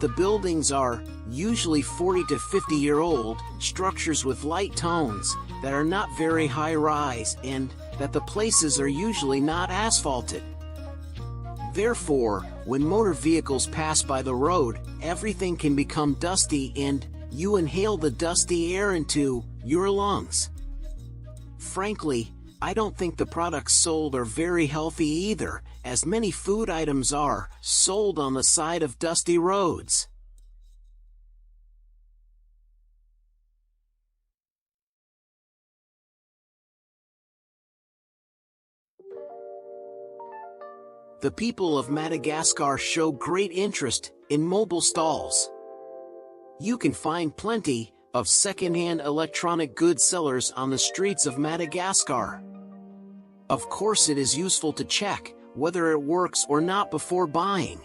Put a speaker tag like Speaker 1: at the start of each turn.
Speaker 1: The buildings are usually 40 to 50-year-old structures with light tones that are not very high-rise and that the places are usually not asphalted. Therefore, when motor vehicles pass by the road, everything can become dusty and you inhale the dusty air into your lungs. Frankly, I don't think the products sold are very healthy either, as many food items are sold on the side of dusty roads. The people of Madagascar show great interest in mobile stalls. You can find plenty of second-hand electronic goods sellers on the streets of Madagascar. Of course, it is useful to check whether it works or not before buying.